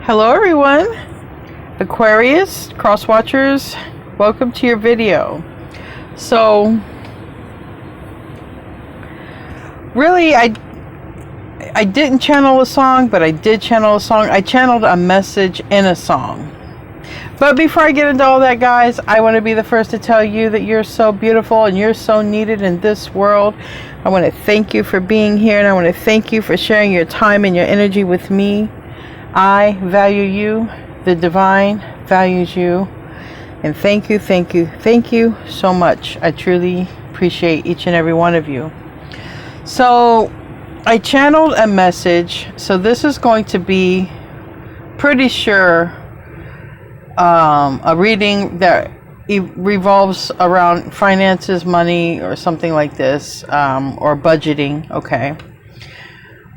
Hello everyone, Aquarius, cross watchers, welcome to your video. So really I didn't channel a song, but I did channel a song. I channeled a message in a song. But before I get into all that, guys, I want to be the first to tell you that you're so beautiful and you're so needed in this world. I want to thank you for being here, and I want to thank you for sharing your time and your energy with me. I value you. The divine values you. And thank you so much. I truly appreciate each and every one of you. So I channeled a message. So this is going to be pretty sure a reading that revolves around finances, money, or something like this, or budgeting, okay,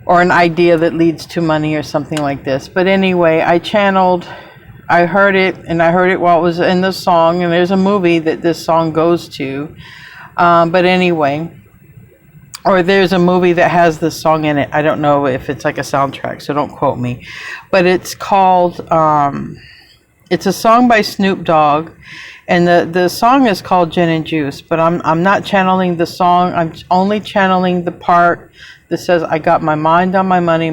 or an idea that leads to money or something like this. But anyway, I heard it, and I heard it while it was in the song, and there's a movie that this song goes to, but anyway, or there's a movie that has this song in it. I don't know if it's like a soundtrack, so don't quote me, but it's called it's a song by Snoop Dogg, and the song is called Gin and Juice, but I'm not channeling the song. I'm only channeling the part that says, I got my mind on my money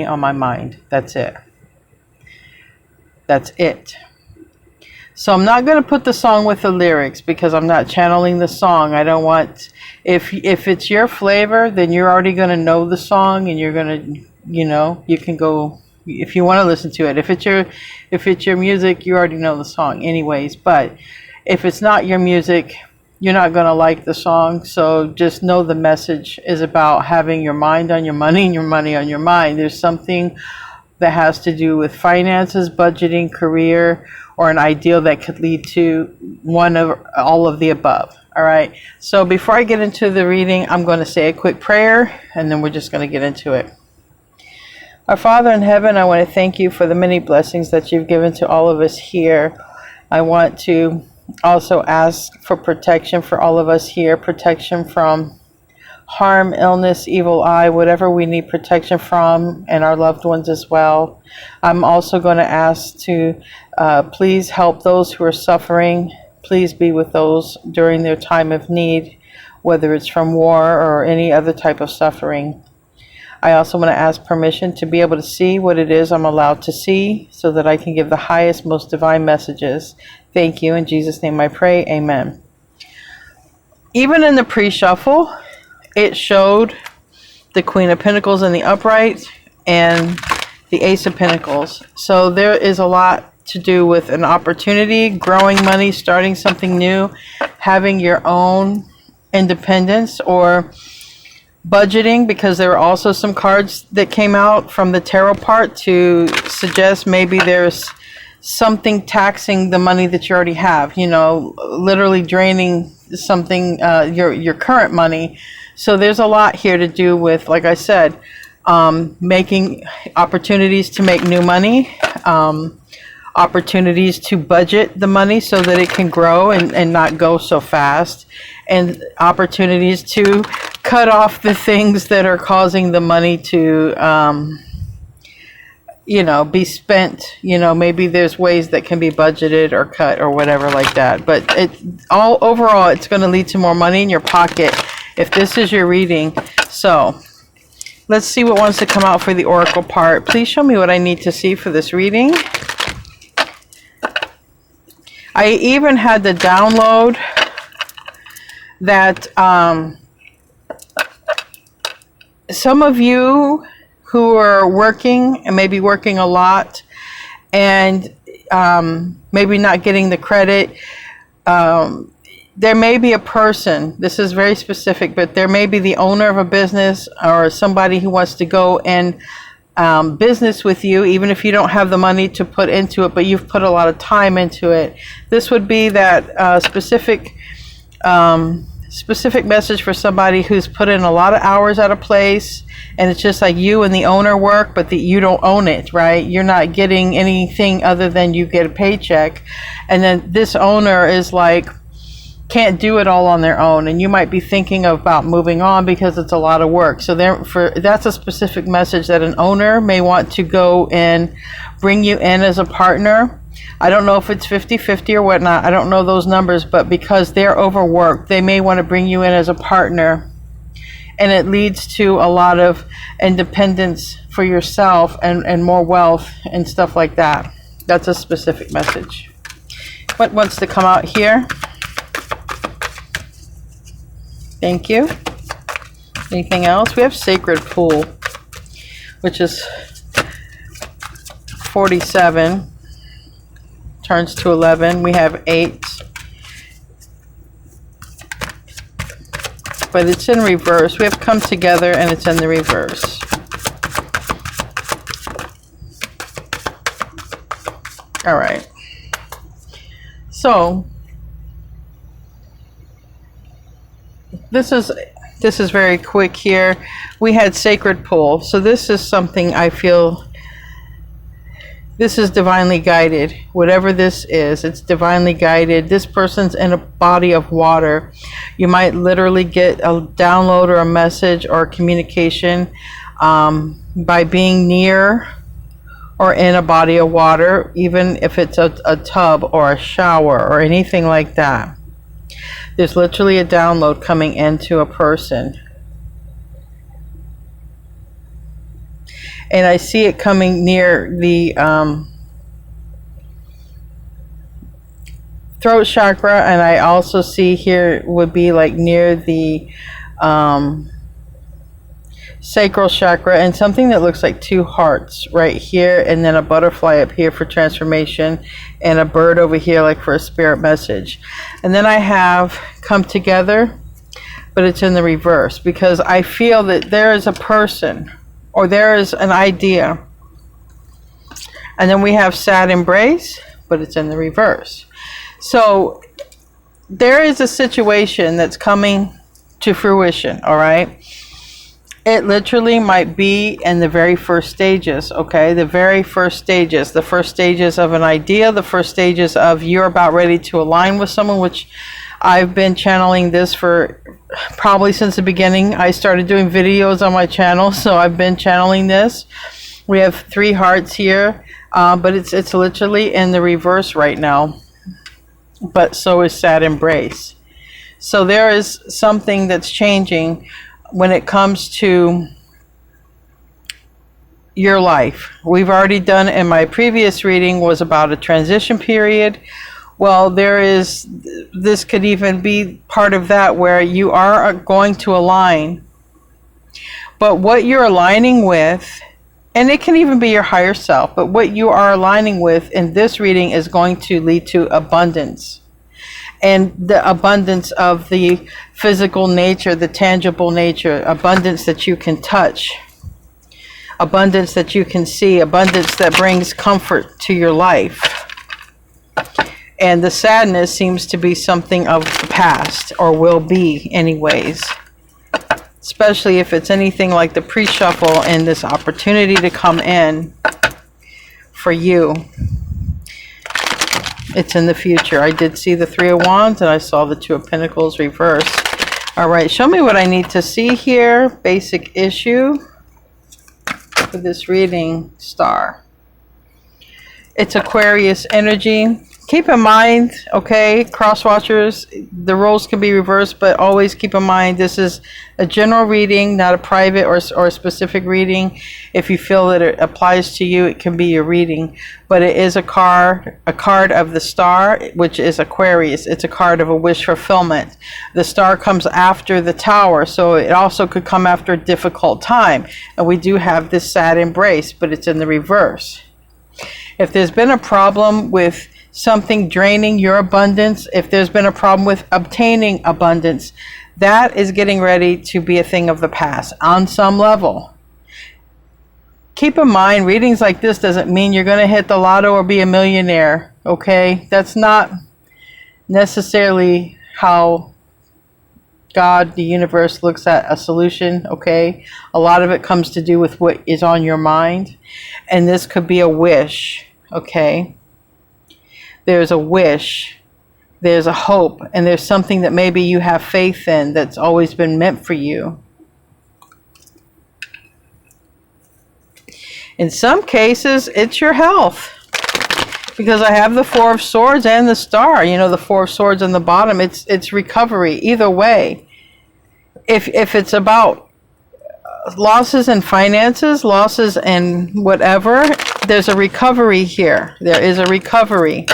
on my mind. That's it. That's it. So I'm not going to put the song with the lyrics because I'm not channeling the song. I don't want, if it's your flavor, then you're already going to know the song, and you're going to, you can go, if you want to listen to it. If it's your music, you already know the song anyways. But if it's not your music, you're not going to like the song. So just know the message is about having your mind on your money and your money on your mind. There's something that has to do with finances, budgeting, career, or an ideal that could lead to one of all of the above. All right. So before I get into the reading, I'm going to say a quick prayer, and then we're just going to get into it. Our Father in heaven, I want to thank you for the many blessings that you've given to all of us here. I want to also ask for protection for all of us here, protection from harm, illness, evil eye, whatever we need protection from, and our loved ones as well. I'm also going to ask to please help those who are suffering. Please be with those during their time of need, whether it's from war or any other type of suffering. I also want to ask permission to be able to see what it is I'm allowed to see, so that I can give the highest, most divine messages. Thank you. In Jesus' name I pray. Amen. Even in the pre-shuffle, it showed the Queen of Pentacles in the upright and the Ace of Pentacles. So there is a lot to do with an opportunity, growing money, starting something new, having your own independence, or budgeting, because there are also some cards that came out from the tarot part to suggest maybe there's something taxing the money that you already have, literally draining something, your current money. So there's a lot here to do with, like I said, making opportunities to make new money, opportunities to budget the money so that it can grow and not go so fast, and opportunities to cut off the things that are causing the money to be spent. Maybe there's ways that can be budgeted or cut or whatever like that, but overall it's going to lead to more money in your pocket if this is your reading. So let's see what wants to come out for the oracle part. Please show me what I need to see for this reading. I even had the download that some of you who are working, and maybe working a lot, and maybe not getting the credit, there may be a person, this is very specific, but there may be the owner of a business or somebody who wants to go and business with you, even if you don't have the money to put into it, but you've put a lot of time into it. This would be that specific message for somebody who's put in a lot of hours at a place, and it's just like you and the owner work, but you don't own it, right? You're not getting anything other than you get a paycheck, and then this owner is like, can't do it all on their own, and you might be thinking about moving on because it's a lot of work. So that's a specific message that an owner may want to go and bring you in as a partner. I don't know if it's 50-50 or whatnot. I don't know those numbers, but because they're overworked, they may want to bring you in as a partner. And it leads to a lot of independence for yourself and more wealth and stuff like that. That's a specific message. What wants to come out here? Thank you. Anything else? We have Sacred Pool, which is 47. Turns to 11. We have 8. But it's in reverse. We have Come Together and it's in the reverse. All right. So this is very quick here. We had Sacred Pool. So this is something I feel this is divinely guided. Whatever this is, it's divinely guided. This person's in a body of water. You might literally get a download or a message or communication by being near or in a body of water, even if it's a tub or a shower or anything like that. There's literally a download coming into a person. And I see it coming near the throat chakra, and I also see here would be like near the sacral chakra, and something that looks like 2 hearts right here, and then a butterfly up here for transformation, and a bird over here like for a spirit message. And then I have Come Together, but it's in the reverse, because I feel that there is a person or there is an idea. And then we have Sad Embrace, but it's in the reverse. So there is a situation that's coming to fruition, all right? It literally might be in the very first stages, okay? The very first stages. The first stages of an idea, the first stages of you're about ready to align with someone, which I've been channeling this for probably since the beginning. I started doing videos on my channel, so I've been channeling this. We have 3 hearts here, but it's literally in the reverse right now. But so is Sad Embrace. So there is something that's changing when it comes to your life. We've already done, in my previous reading was about a transition period. Well, this could even be part of that, where you are going to align. But what you're aligning with, and it can even be your higher self, but what you are aligning with in this reading is going to lead to abundance. And the abundance of the physical nature, the tangible nature, abundance that you can touch, abundance that you can see, abundance that brings comfort to your life. And the sadness seems to be something of the past, or will be anyways. Especially if it's anything like the pre-shuffle and this opportunity to come in for you. It's in the future. I did see the 3 of Wands and I saw the 2 of Pentacles reversed. All right, show me what I need to see here. Basic issue for this reading, Star. It's Aquarius energy. Keep in mind, okay, cross watchers, the roles can be reversed, but always keep in mind this is a general reading, not a private or a specific reading. If you feel that it applies to you, it can be your reading. But it is a card of the Star, which is Aquarius. It's a card of a wish fulfillment. The Star comes after the Tower, so it also could come after a difficult time. And we do have this Sad Embrace, but it's in the reverse. If there's been a problem with something draining your abundance, if there's been a problem with obtaining abundance, that is getting ready to be a thing of the past on some level. Keep in mind, readings like this doesn't mean you're going to hit the lotto or be a millionaire, okay? That's not necessarily how God, the universe, looks at a solution, okay? A lot of it comes to do with what is on your mind, and this could be a wish, okay? There's a wish, there's a hope, and there's something that maybe you have faith in that's always been meant for you. In some cases, it's your health. Because I have the Four of Swords and the Star. You know, the Four of Swords on the bottom. It's recovery. Either way. If it's about losses in finances, losses in whatever, there's a recovery here. There is a recovery.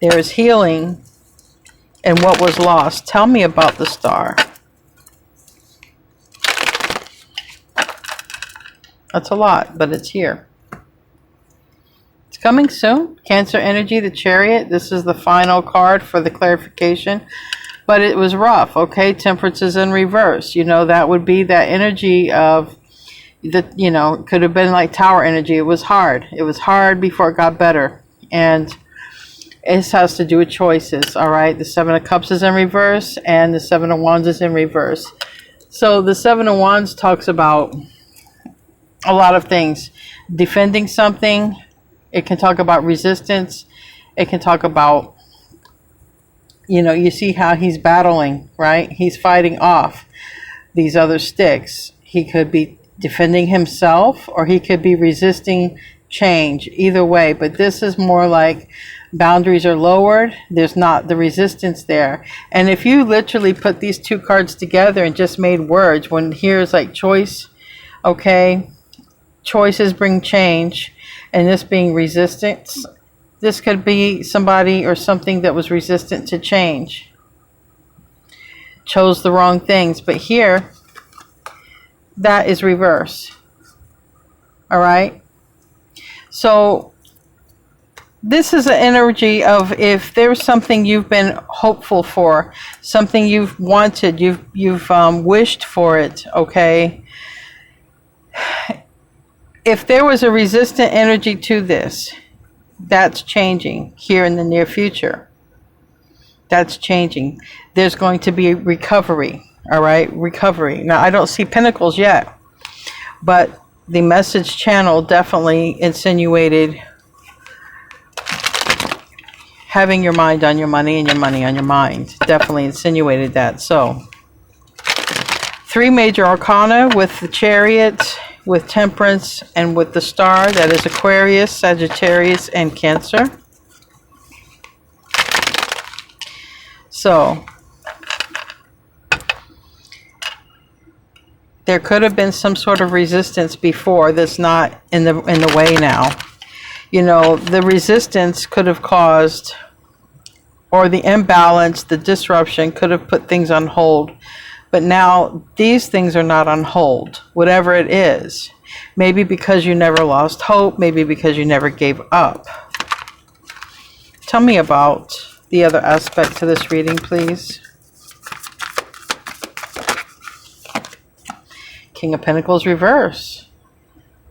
There is healing in what was lost. Tell me about the Star. That's a lot, but it's here. It's coming soon. Cancer energy, the Chariot. This is the final card for the clarification. But it was rough, okay? Temperance is in reverse. You know, that would be that energy of, you know, it could have been like Tower energy. It was hard. It was hard before it got better. And this has to do with choices, all right? The Seven of Cups is in reverse, and the Seven of Wands is in reverse. So the Seven of Wands talks about a lot of things. Defending something. It can talk about resistance. It can talk about, you know, you see how he's battling, right? He's fighting off these other sticks. He could be defending himself, or he could be resisting change. Either way, but this is more like boundaries are lowered. There's not the resistance there. And if you literally put these two cards together and just made words, when here's like choice, okay, choices bring change, and this being resistance, this could be somebody or something that was resistant to change, chose the wrong things. But here, that is reverse. All right. So this is an energy of, if there's something you've been hopeful for, something you've wanted, you've wished for it, okay? If there was a resistant energy to this, that's changing here in the near future. That's changing. There's going to be recovery, all right? Recovery. Now, I don't see pentacles yet, but the message channel definitely insinuated having your mind on your money and your money on your mind. Definitely insinuated that. So, 3 major arcana with the Chariot, with Temperance, and with the Star. That is Aquarius, Sagittarius, and Cancer. So there could have been some sort of resistance before that's not in the way now. You know, the resistance could have caused, or the imbalance, the disruption could have put things on hold. But now these things are not on hold, whatever it is. Maybe because you never lost hope, maybe because you never gave up. Tell me about the other aspect to this reading, please. King of Pentacles reverse.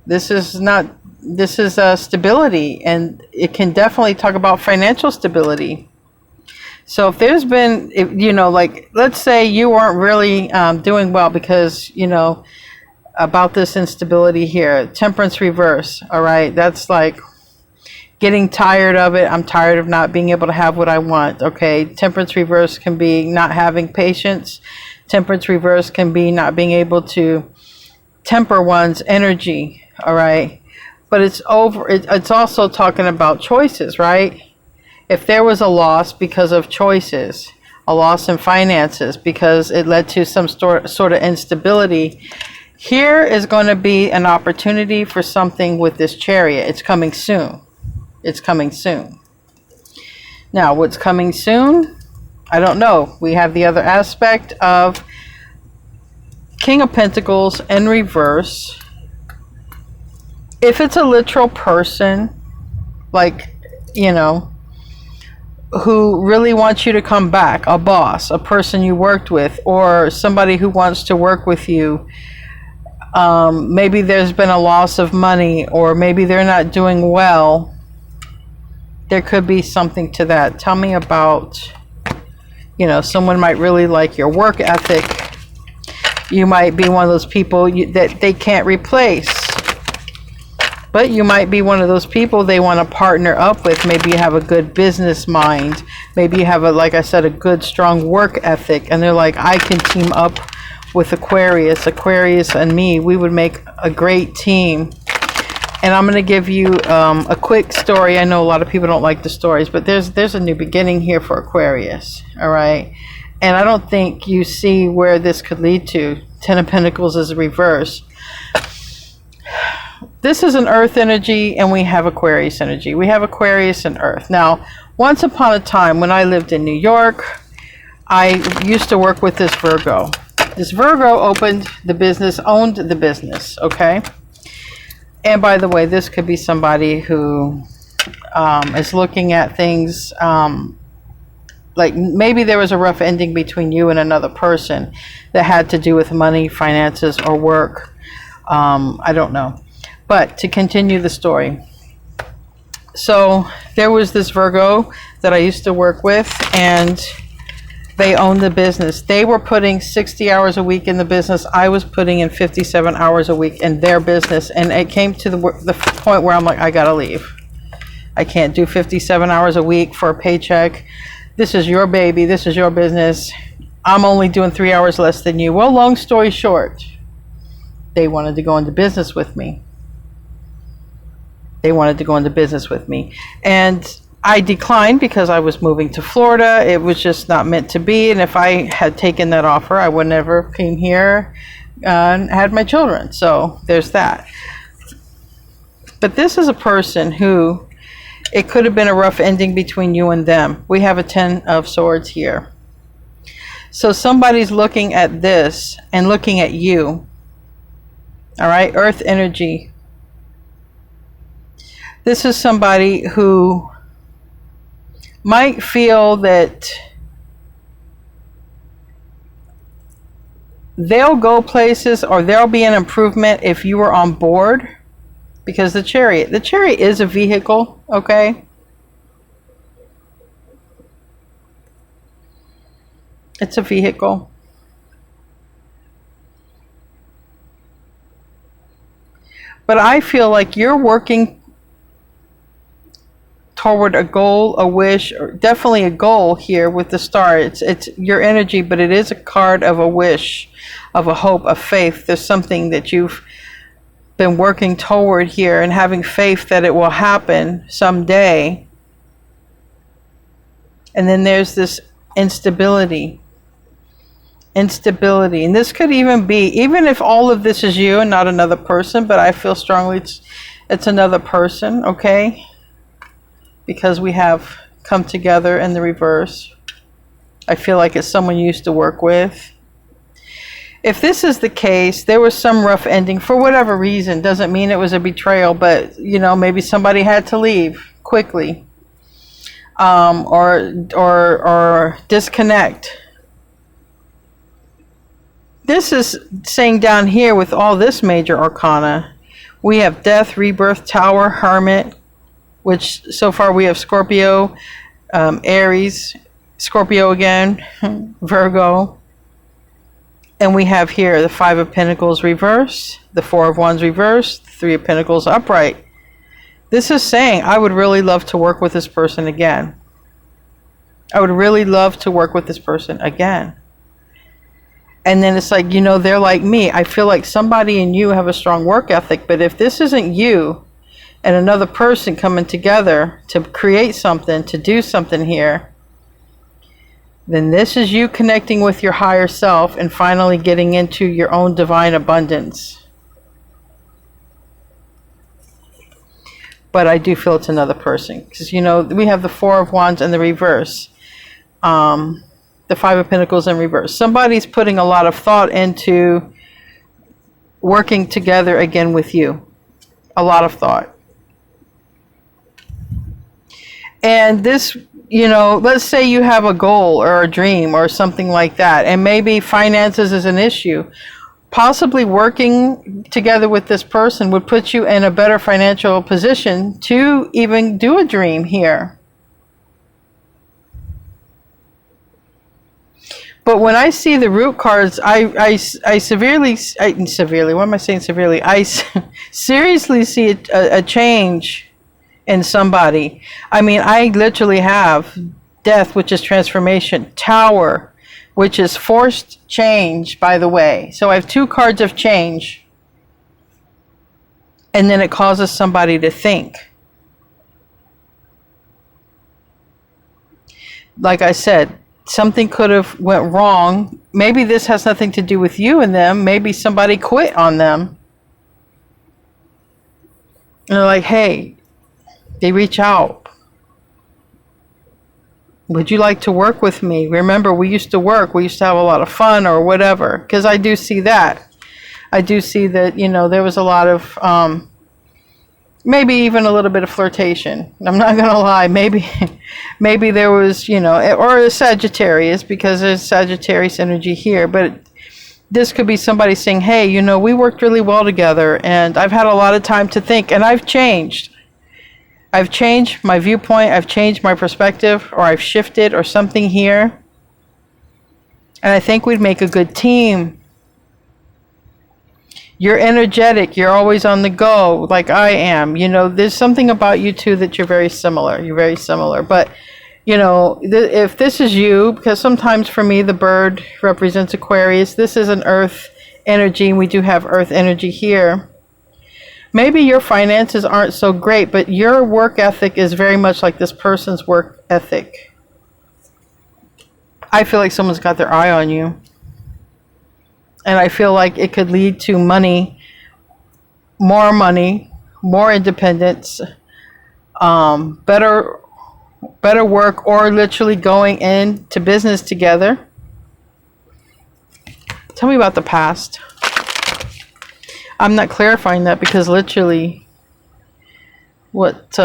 This is stability, and it can definitely talk about financial stability. So if there's been, you know, like, let's say you weren't really doing well because, you know, about this instability here. Temperance reverse, all right? That's like getting tired of it. I'm tired of not being able to have what I want, okay? Temperance reverse can be not having patience. Temperance reverse can be not being able to temper one's energy, all right? But it's also talking about choices, right? If there was a loss because of choices, a loss in finances because it led to some sort of instability, here is going to be an opportunity for something with this Chariot. It's coming soon. It's coming soon. Now, what's coming soon? I don't know. We have the other aspect of King of Pentacles in reverse. If it's a literal person, like, you know, who really wants you to come back, a boss, a person you worked with, or somebody who wants to work with you, maybe there's been a loss of money, or maybe they're not doing well. There could be something to that. Tell me about, you know, someone might really like your work ethic. You might be one of those people that they can't replace. But you might be one of those people they want to partner up with. Maybe you have a good business mind. Maybe you have, like I said, a good, strong work ethic. And they're like, I can team up with Aquarius. Aquarius and me, we would make a great team. And I'm going to give you a quick story. I know a lot of people don't like the stories, but there's a new beginning here for Aquarius. All right. And I don't think you see where this could lead to. Ten of Pentacles is a reverse. This is an Earth energy, and we have Aquarius energy. We have Aquarius and Earth. Now, once upon a time, when I lived in New York, I used to work with this Virgo. This Virgo opened the business, owned the business, okay? And by the way, this could be somebody who is looking at things like maybe there was a rough ending between you and another person that had to do with money, finances, or work. I don't know. But to continue the story. So there was this Virgo that I used to work with, and they owned the business. They were putting 60 hours a week in the business. I was putting in 57 hours a week in their business. And it came to the point where I'm like, I gotta leave. I can't do 57 hours a week for a paycheck. This is your baby. This is your business. I'm only doing 3 hours less than you. Well, long story short, they wanted to go into business with me. They wanted to go into business with me. And I declined because I was moving to Florida. It was just not meant to be. And if I had taken that offer, I would never came here and had my children. So there's that. But this is a person who, it could have been a rough ending between you and them. We have a 10 of Swords here. So somebody's looking at this and looking at you. All right, Earth energy. This is somebody who might feel that they'll go places or there'll be an improvement if you were on board, because the Chariot is a vehicle, okay? It's a vehicle. But I feel like you're working toward a goal, a wish, or definitely a goal here with the star. It's your energy, but it is a card of a wish, of a hope, of faith. There's something that you've been working toward here and having faith that it will happen someday. And then there's this instability. And this could even be, even if all of this is you and not another person, but I feel strongly it's another person, okay? Because we have come together in the reverse. I feel like it's someone you used to work with. If this is the case, there was some rough ending for whatever reason. Doesn't mean it was a betrayal, but you know, maybe somebody had to leave quickly, or disconnect. This is saying down here with all this major arcana, we have Death, Rebirth, Tower, Hermit, which so far we have Scorpio, Aries, Scorpio again, Virgo. And we have here the Five of Pentacles reverse, the Four of Wands reverse, the Three of Pentacles upright. This is saying, I would really love to work with this person again. I would really love to work with this person again. And then it's like, you know, they're like me. I feel like somebody and you have a strong work ethic, but if this isn't you and another person coming together to create something, to do something here, then this is you connecting with your higher self and finally getting into your own divine abundance. But I do feel it's another person. Because, you know, we have the Four of Wands in the reverse. The Five of Pentacles in reverse. Somebody's putting a lot of thought into working together again with you. A lot of thought. And this, you know, let's say you have a goal or a dream or something like that, and maybe finances is an issue. Possibly working together with this person would put you in a better financial position to even do a dream here. But when I see the root cards, I seriously see a change in somebody. I mean, I literally have Death, which is transformation, Tower, which is forced change, by the way. So I have 2 cards of change. And then it causes somebody to think. Like I said, something could have went wrong. Maybe this has nothing to do with you and them. Maybe somebody quit on them. And they're like, hey, they reach out. Would you like to work with me? Remember, we used to work. We used to have a lot of fun or whatever. Because I do see that. I do see that, you know, there was a lot of, maybe even a little bit of flirtation. I'm not going to lie. Maybe there was, you know, or a Sagittarius, because there's Sagittarius energy here. But this could be somebody saying, hey, you know, we worked really well together and I've had a lot of time to think and I've changed. I've changed my viewpoint, I've changed my perspective, or I've shifted or something here. And I think we'd make a good team. You're energetic, you're always on the go, like I am. You know, there's something about you two that you're very similar. You're very similar. But, you know, if this is you, because sometimes for me the bird represents Aquarius, this is an earth energy, and we do have earth energy here. Maybe your finances aren't so great, but your work ethic is very much like this person's work ethic. I feel like someone's got their eye on you. And I feel like it could lead to money, more independence, better work, or literally going into business together. Tell me about the past. I'm not clarifying that because literally, what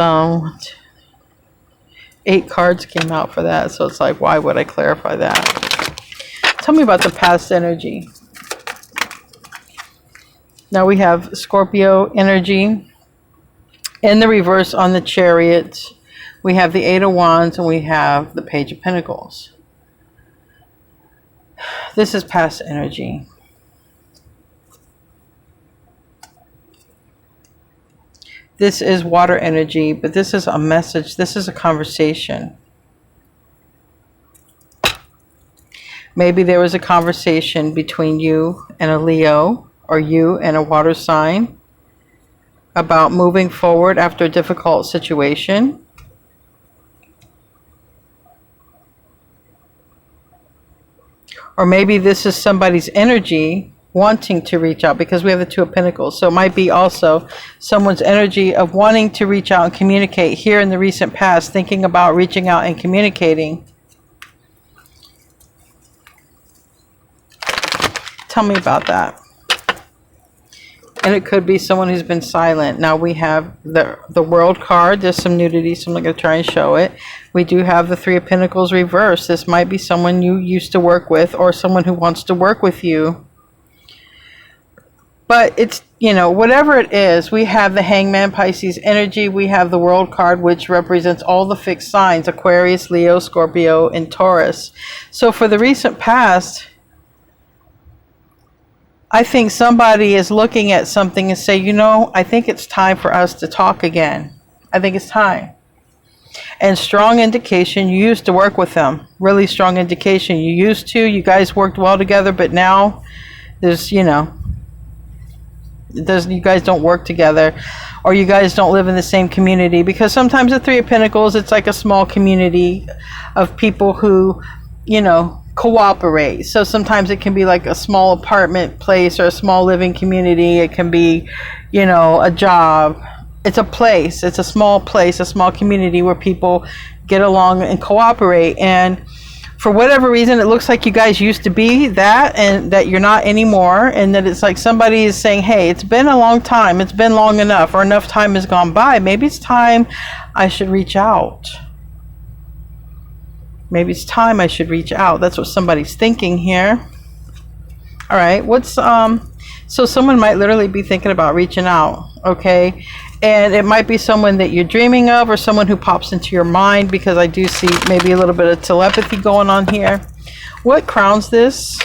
8 cards came out for that. So it's like, why would I clarify that? Tell me about the past energy. Now we have Scorpio energy in the reverse on the Chariot. We have the 8 of Wands and we have the Page of Pentacles. This is past energy. This is water energy, but this is a message. This is a conversation. Maybe there was a conversation between you and a Leo, or you and a water sign, about moving forward after a difficult situation. Or maybe this is somebody's energy wanting to reach out, because we have the 2 of Pentacles. So it might be also someone's energy of wanting to reach out and communicate here in the recent past, thinking about reaching out and communicating. Tell me about that. And it could be someone who's been silent. Now we have the World card. There's some nudity, so I'm not going to try and show it. We do have the 3 of Pentacles reversed. This might be someone you used to work with, or someone who wants to work with you. But it's, you know, whatever it is, we have the Hangman Pisces energy. We have the World card, which represents all the fixed signs: Aquarius, Leo, Scorpio, and Taurus. So for the recent past, I think somebody is looking at something and say, you know, I think it's time for us to talk again. I think it's time. And strong indication, you used to work with them. Really strong indication. You used to. You guys worked well together, but now there's, you know, you guys don't work together, or you guys don't live in the same community, because sometimes the 3 of Pentacles, it's like a small community of people who, you know, cooperate. So sometimes it can be like a small apartment place or a small living community. It can be, you know, a job. It's a place. It's a small place, a small community where people get along and cooperate. And for whatever reason, it looks like you guys used to be that, and that you're not anymore, and that it's like somebody is saying, hey, it's been a long time, it's been long enough, or enough time has gone by. Maybe it's time I should reach out. Maybe it's time I should reach out. That's what somebody's thinking here. All right, so someone might literally be thinking about reaching out, okay? And it might be someone that you're dreaming of, or someone who pops into your mind, because I do see maybe a little bit of telepathy going on here. What crowns this?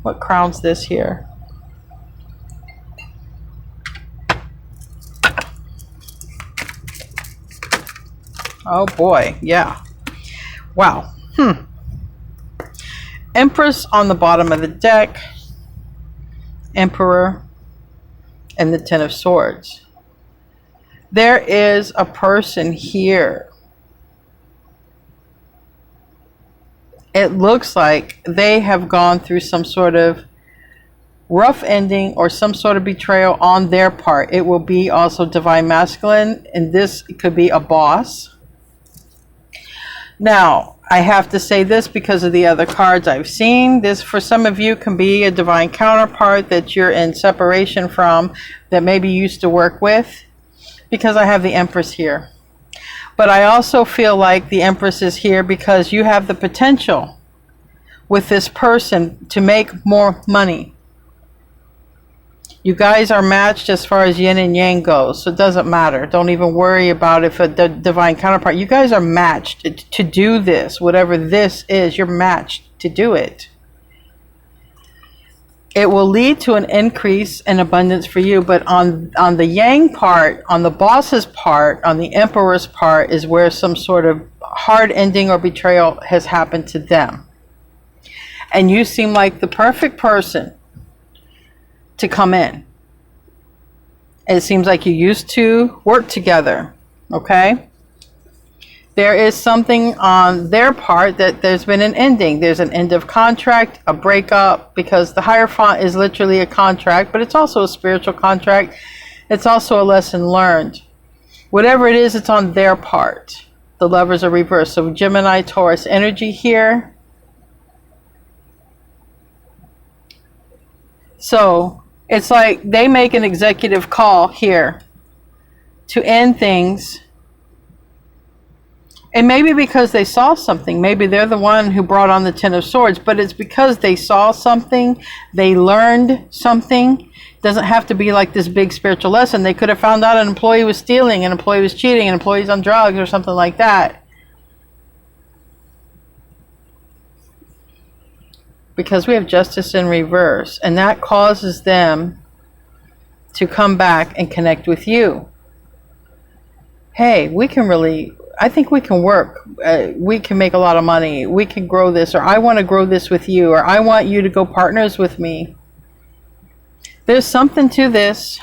What crowns this here? Oh boy, yeah. Wow. Empress on the bottom of the deck, Emperor, and the Ten of Swords. There is a person here. It looks like they have gone through some sort of rough ending or some sort of betrayal on their part. It will be also divine masculine, and this could be a boss. Now, I have to say this because of the other cards I've seen. This, for some of you, can be a divine counterpart that you're in separation from, that maybe you used to work with, because I have the Empress here. But I also feel like the Empress is here because you have the potential with this person to make more money. You guys are matched as far as yin and yang goes, so it doesn't matter. Don't even worry about if a divine counterpart. You guys are matched to do this. Whatever this is, you're matched to do it. It will lead to an increase in abundance for you, but on the yang part, on the boss's part, on the emperor's part, is where some sort of hard ending or betrayal has happened to them. And you seem like the perfect person to come in. It seems like you used to work together, okay? There is something on their part that there's been an ending. There's an end of contract, a breakup, because the Hierophant is literally a contract, but it's also a spiritual contract. It's also a lesson learned. Whatever it is, it's on their part. The Lovers are reversed. So Gemini, Taurus energy here. So it's like they make an executive call here to end things. And maybe because they saw something. Maybe they're the one who brought on the Ten of Swords. But it's because they saw something. They learned something. It doesn't have to be like this big spiritual lesson. They could have found out an employee was stealing, an employee was cheating, an employee's on drugs or something like that. Because we have Justice in reverse. And that causes them to come back and connect with you. Hey, we can really... I think we can work. We can make a lot of money. We can grow this, or I want to grow this with you, or I want you to go partners with me. There's something to this.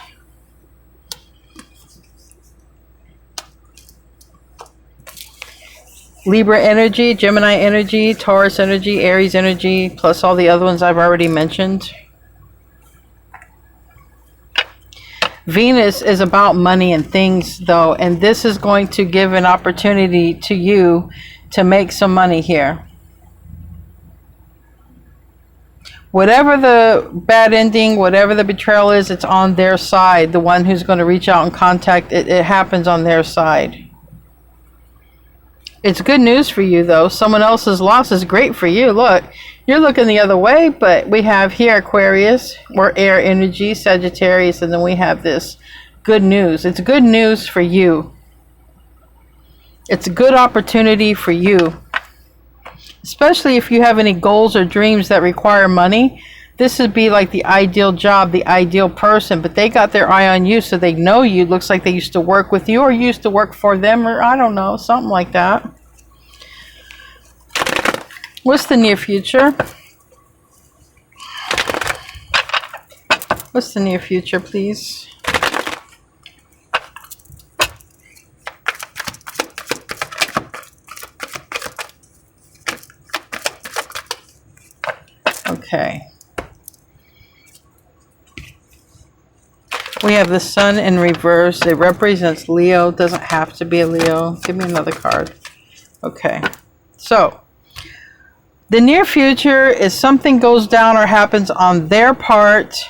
Libra energy, Gemini energy, Taurus energy, Aries energy, plus all the other ones I've already mentioned. Venus is about money and things, though, and this is going to give an opportunity to you to make some money here. Whatever the bad ending, whatever the betrayal is, it's on their side. The one who's going to reach out and contact, it happens on their side. It's good news for you, though. Someone else's loss is great for you. Look, you're looking the other way, but we have here Aquarius, or air energy, Sagittarius, and then we have this good news. It's good news for you. It's a good opportunity for you. Especially if you have any goals or dreams that require money. This would be like the ideal job, the ideal person, but they got their eye on you, so they know you. Looks like they used to work with you, or used to work for them, or I don't know, something like that. What's the near future? What's the near future, please? Okay. We have the Sun in reverse. It represents Leo. Doesn't have to be a Leo. Give me another card. Okay. So, the near future is something goes down or happens on their part.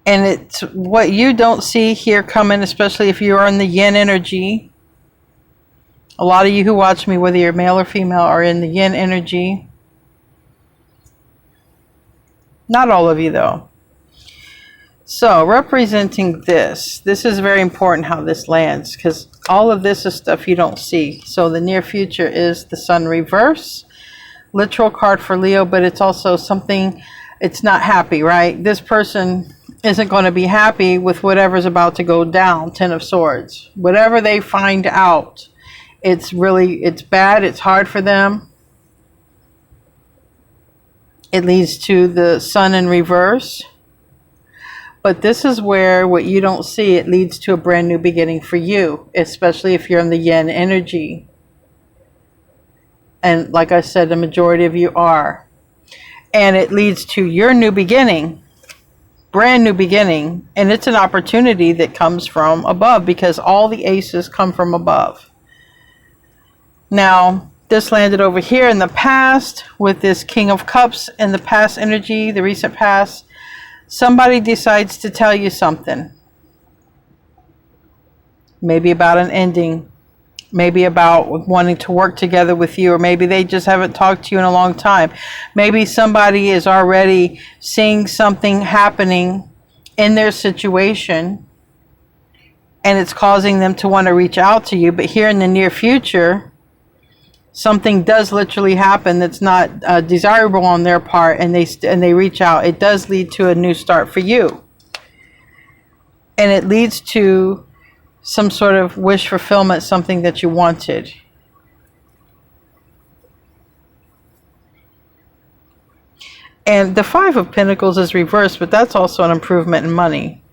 And it's what you don't see here coming, especially if you are in the yin energy. A lot of you who watch me, whether you're male or female, are in the yin energy. Not all of you, though. So, representing this is very important how this lands, because all of this is stuff you don't see. So, the near future is the Sun reverse. Literal card for Leo, but it's also something, it's not happy, right? This person isn't going to be happy with whatever's about to go down, Ten of Swords. Whatever they find out, It's bad, it's hard for them. It leads to the sun in reverse. But this is where what you don't see, it leads to a brand new beginning for you, especially if you're in the yin energy. And like I said, the majority of you are. And it leads to your new beginning, brand new beginning. And it's an opportunity that comes from above, because all the aces come from above. Now, this landed over here in the past with this King of Cups in the past energy, the recent past. Somebody decides to tell you something. Maybe about an ending. Maybe about wanting to work together with you. Or maybe they just haven't talked to you in a long time. Maybe somebody is already seeing something happening in their situation, and it's causing them to want to reach out to you. But here in the near future, something does literally happen that's not desirable on their part, and they reach out. It does lead to a new start for you. And it leads to some sort of wish fulfillment, something that you wanted. And the Five of Pentacles is reversed, but that's also an improvement in money.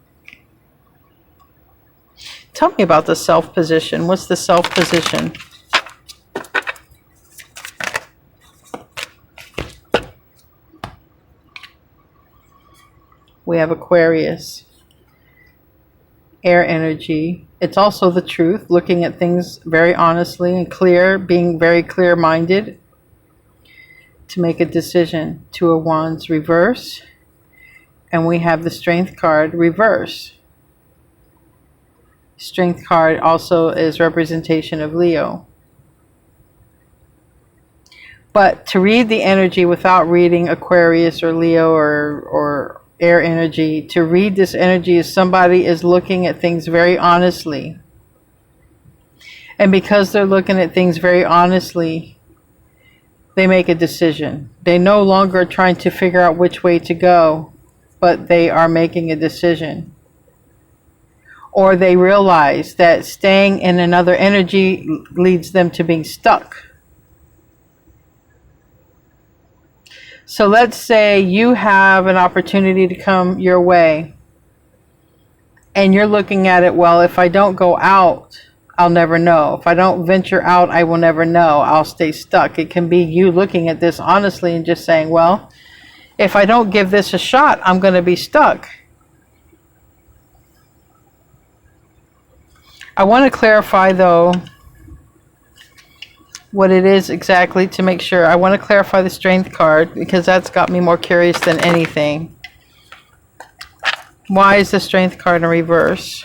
Tell me about the self position. What's the self position? We have Aquarius, air energy. It's also the truth, looking at things very honestly and clear, being very clear-minded to make a decision. Two of Wands reverse, and we have the Strength card reverse. Strength card also is representation of Leo. But to read the energy without reading Aquarius or Leo or air energy, to read this energy is somebody is looking at things very honestly. And because they're looking at things very honestly, they make a decision. They no longer are trying to figure out which way to go, but they are making a decision. Or they realize that staying in another energy leads them to being stuck. So let's say you have an opportunity to come your way, and you're looking at it, well, if I don't go out, I'll never know. If I don't venture out, I will never know. I'll stay stuck. It can be you looking at this honestly and just saying, well, if I don't give this a shot, I'm going to be stuck. I want to clarify, though, what it is exactly to make sure. I want to clarify the Strength card, because that's got me more curious than anything. Why is the Strength card in reverse?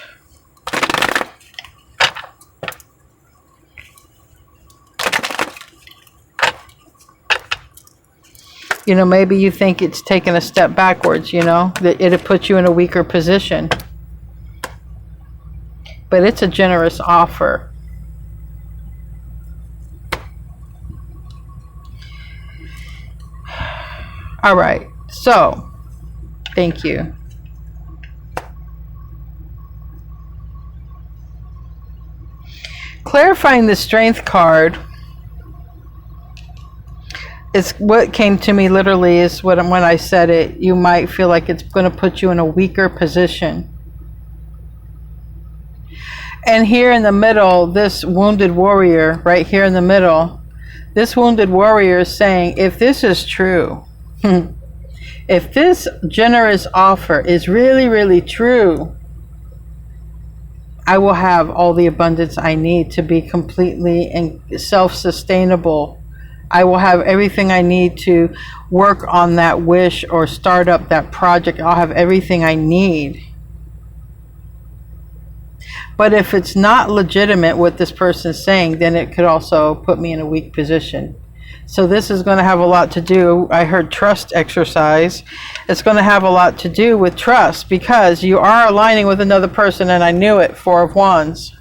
You know, maybe you think it's taken a step backwards, you know, that it'll put you in a weaker position. But it's a generous offer. All right, so thank you. Clarifying the Strength card is what came to me literally is when I said it. You might feel like it's going to put you in a weaker position. And here in the middle, this wounded warrior, right here in the middle, this wounded warrior is saying, if this is true, if this generous offer is really, really true, I will have all the abundance I need to be completely and self-sustainable. I will have everything I need to work on that wish or start up that project. I'll have everything I need. But if it's not legitimate what this person is saying, then it could also put me in a weak position. So this is going to have a lot to do, I heard trust exercise. It's going to have a lot to do with trust, because you are aligning with another person, and I knew it. Four of Wands.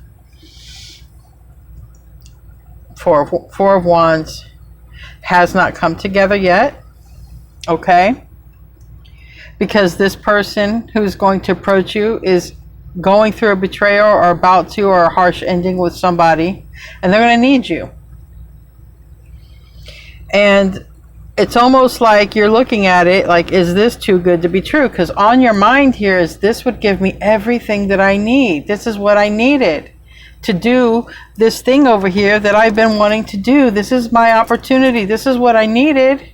Four of Wands has not come together yet. Okay? Because this person who's going to approach you is going through a betrayal or about to, or a harsh ending with somebody, and they're going to need you. And it's almost like you're looking at it like, is this too good to be true? Because on your mind here is, this would give me everything that I need. This is what I needed to do this thing over here that I've been wanting to do. This is my opportunity. This is what I needed.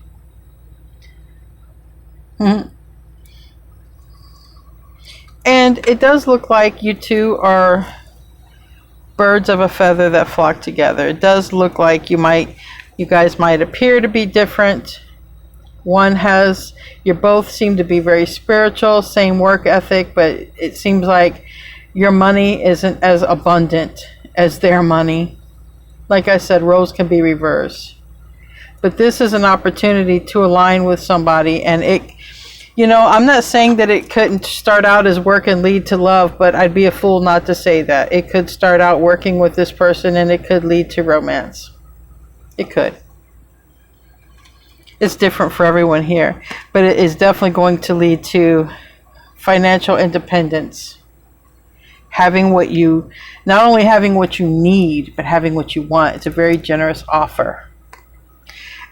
And it does look like you two are birds of a feather that flock together. It does look like you guys might appear to be different. You both seem to be very spiritual, same work ethic, but it seems like your money isn't as abundant as their money. Like I said, roles can be reversed. But this is an opportunity to align with somebody, and I'm not saying that it couldn't start out as work and lead to love, but I'd be a fool not to say that. It could start out working with this person and it could lead to romance. It could. It's different for everyone here, but it is definitely going to lead to financial independence. Not only having what you need, but having what you want. It's a very generous offer.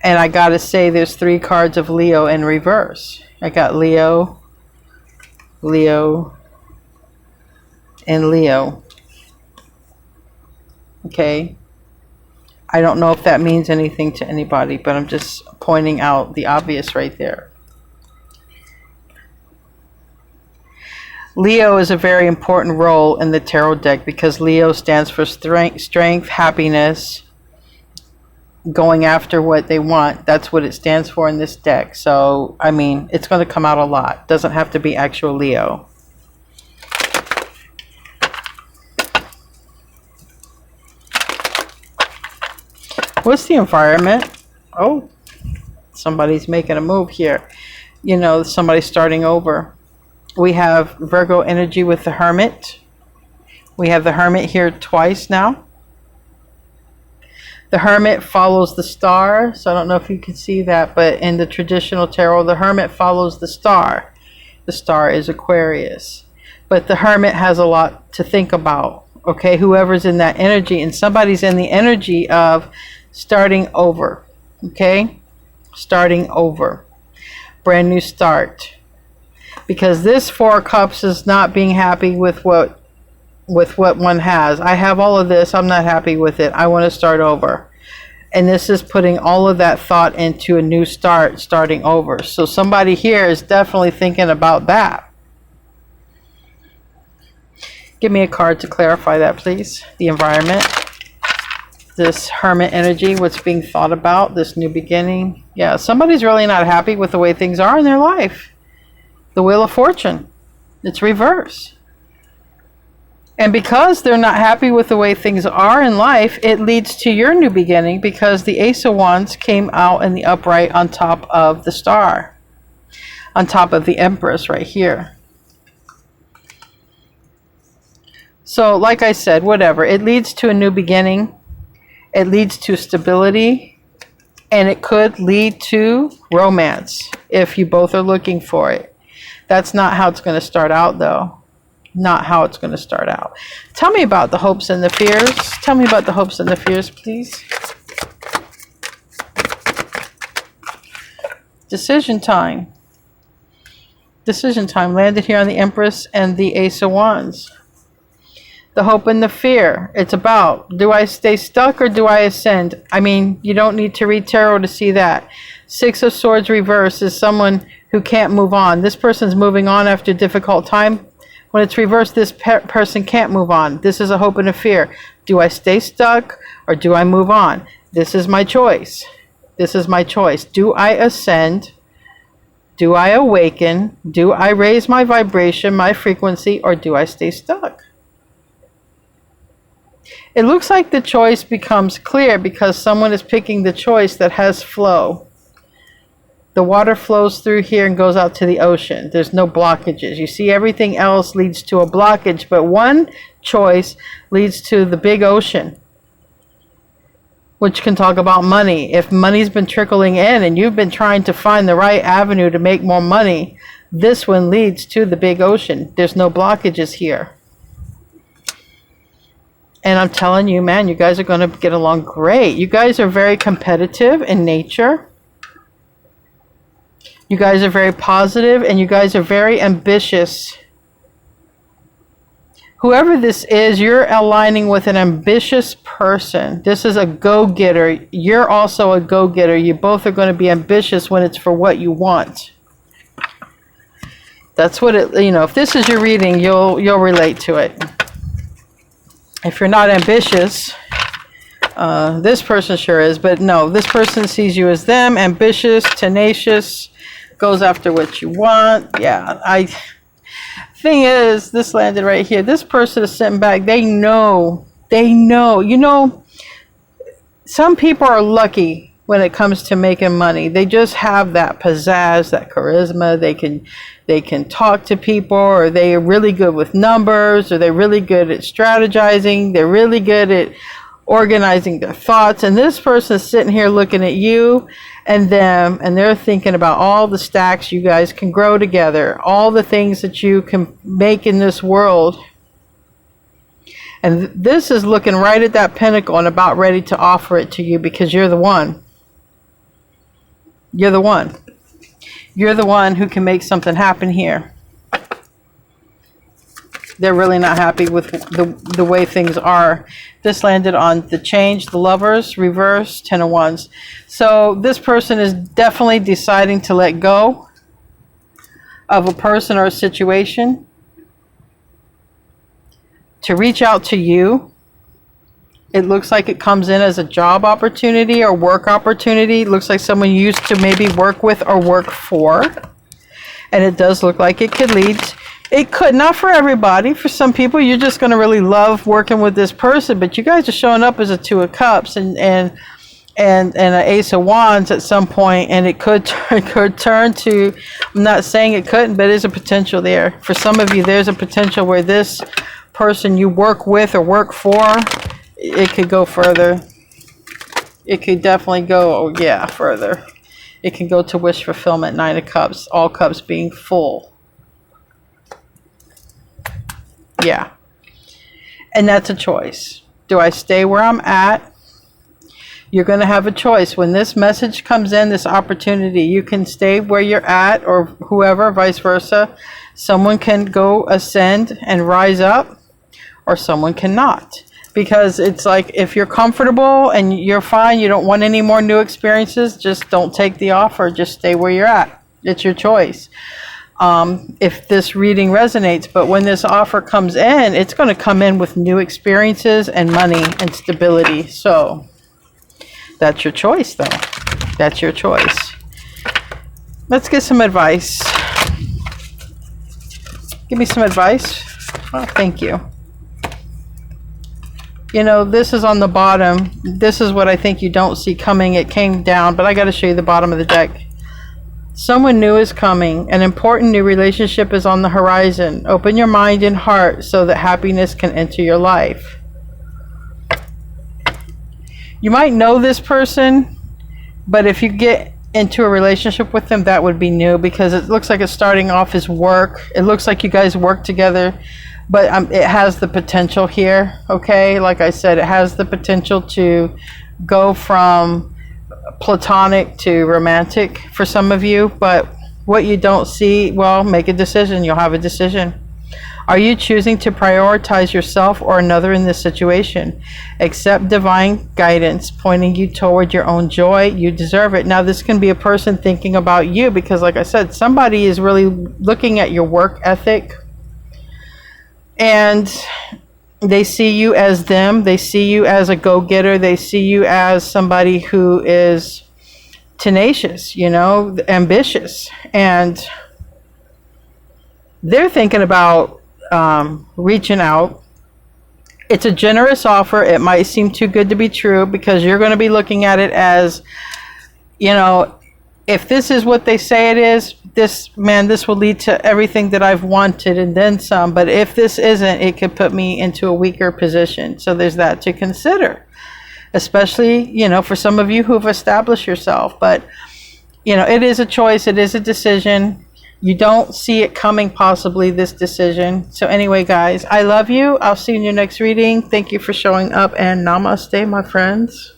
And I gotta say, there's 3 cards of Leo in reverse. I got Leo, Leo, and Leo. Okay. I don't know if that means anything to anybody, but I'm just pointing out the obvious right there. Leo is a very important role in the tarot deck because Leo stands for strength, happiness, going after what they want. That's what it stands for in this deck. So, I mean, it's going to come out a lot. Doesn't have to be actual Leo. What's the environment? Oh, somebody's making a move here. Somebody's starting over. We have Virgo energy with the Hermit. We have the Hermit here twice now. The Hermit follows the star. So I don't know if you can see that, but in the traditional tarot, the Hermit follows the star. The star is Aquarius. But the Hermit has a lot to think about. Okay, whoever's in that energy, and somebody's in the energy of starting over. Okay, starting over. Brand new start. Because this 4 of Cups is not being happy with what one has. I have all of this. I'm not happy with it. I want to start over. And this is putting all of that thought into a new start, starting over. So somebody here is definitely thinking about that. Give me a card to clarify that, please. The environment. This Hermit energy, what's being thought about, this new beginning. Yeah, somebody's really not happy with the way things are in their life. The Wheel of Fortune. It's reverse. And because they're not happy with the way things are in life, it leads to your new beginning because the Ace of Wands came out in the upright on top of the star. On top of the Empress right here. So, like I said, whatever. It leads to a new beginning. It leads to stability. And it could lead to romance if you both are looking for it. That's not how it's going to start out, though. Not how it's going to start out. Tell me about the hopes and the fears. Tell me about the hopes and the fears, please. Decision time. Decision time. Landed here on the Empress and the Ace of Wands. The hope and the fear. It's about, do I stay stuck or do I ascend? I mean, you don't need to read tarot to see that. 6 of Swords reverse is someone who can't move on. This person's moving on after a difficult time. When it's reversed, this person can't move on. This is a hope and a fear. Do I stay stuck or do I move on? This is my choice. This is my choice. Do I ascend? Do I awaken? Do I raise my vibration, my frequency, or do I stay stuck? It looks like the choice becomes clear because someone is picking the choice that has flow. The water flows through here and goes out to the ocean. There's no blockages. You see, everything else leads to a blockage, but one choice leads to the big ocean, which can talk about money. If money's been trickling in and you've been trying to find the right avenue to make more money, this one leads to the big ocean. There's no blockages here. And I'm telling you, man, you guys are going to get along great. You guys are very competitive in nature. You guys are very positive, and you guys are very ambitious. Whoever this is, you're aligning with an ambitious person. This is a go-getter. You're also a go-getter. You both are going to be ambitious when it's for what you want. That's what it, you know, if this is your reading, you'll relate to it. If you're not ambitious, this person sure is, but no, this person sees you as them, ambitious, tenacious, goes after what you want. Yeah, thing is, this landed right here. This person is sitting back. They know, you know, some people are lucky when it comes to making money. They just have that pizzazz, that charisma. They can talk to people, or they are really good with numbers, or they're really good at strategizing. They're really good at organizing their thoughts. And this person is sitting here looking at you and them, and they're thinking about all the stacks you guys can grow together, all the things that you can make in this world. And this is looking right at that pinnacle and about ready to offer it to you, because you're the one. You're the one. You're the one who can make something happen here. They're really not happy with the way things are. This landed on the Change, the Lovers, reverse, 10 of Wands. So this person is definitely deciding to let go of a person or a situation, to reach out to you. It looks like it comes in as a job opportunity or work opportunity. It looks like someone you used to maybe work with or work for. And it does look like it could lead to, it could, not for everybody. For some people, you're just going to really love working with this person, but you guys are showing up as a Two of Cups and an Ace of Wands at some point, and it could turn to, I'm not saying it couldn't, but there's a potential there. For some of you, there's a potential where this person you work with or work for, it could go further. It could definitely go, further. It can go to wish fulfillment, 9 of Cups, all cups being full. Yeah. And that's a choice. Do I stay where I'm at? You're going to have a choice. When this message comes in, this opportunity, you can stay where you're at, or whoever, vice versa. Someone can go ascend and rise up, or someone cannot. Because it's like, if you're comfortable and you're fine, you don't want any more new experiences, just don't take the offer. Just stay where you're at. It's your choice. If this reading resonates, but when this offer comes in, it's going to come in with new experiences and money and stability. So that's your choice, though. That's your choice. Let's get some advice. Give me some advice. Oh, thank you. You know, this is on the bottom. This is what I think you don't see coming. It came down, but I got to show you the bottom of the deck. Someone new is coming. An important new relationship is on the horizon. Open your mind and heart so that happiness can enter your life. You might know this person, but if you get into a relationship with them, that would be new, because it looks like it's starting off as work. It looks like you guys work together, but it has the potential here, okay? Like I said, it has the potential to go from platonic to romantic for some of you, but what you don't see, well, make a decision. You'll have a decision. Are you choosing to prioritize yourself or another in this situation? Accept divine guidance pointing you toward your own joy. You deserve it. Now, this can be a person thinking about you, because like I said, somebody is really looking at your work ethic, and they see you as them. They see you as a go-getter. They see you as somebody who is tenacious, you know, ambitious. And they're thinking about reaching out. It's a generous offer. It might seem too good to be true, because you're going to be looking at it as, you know, if this is what they say it is, this will lead to everything that I've wanted and then some. But if this isn't, it could put me into a weaker position. So there's that to consider, especially, you know, for some of you who've established yourself. But, you know, it is a choice. It is a decision. You don't see it coming, possibly, this decision. So anyway, guys, I love you. I'll see you in your next reading. Thank you for showing up, and namaste, my friends.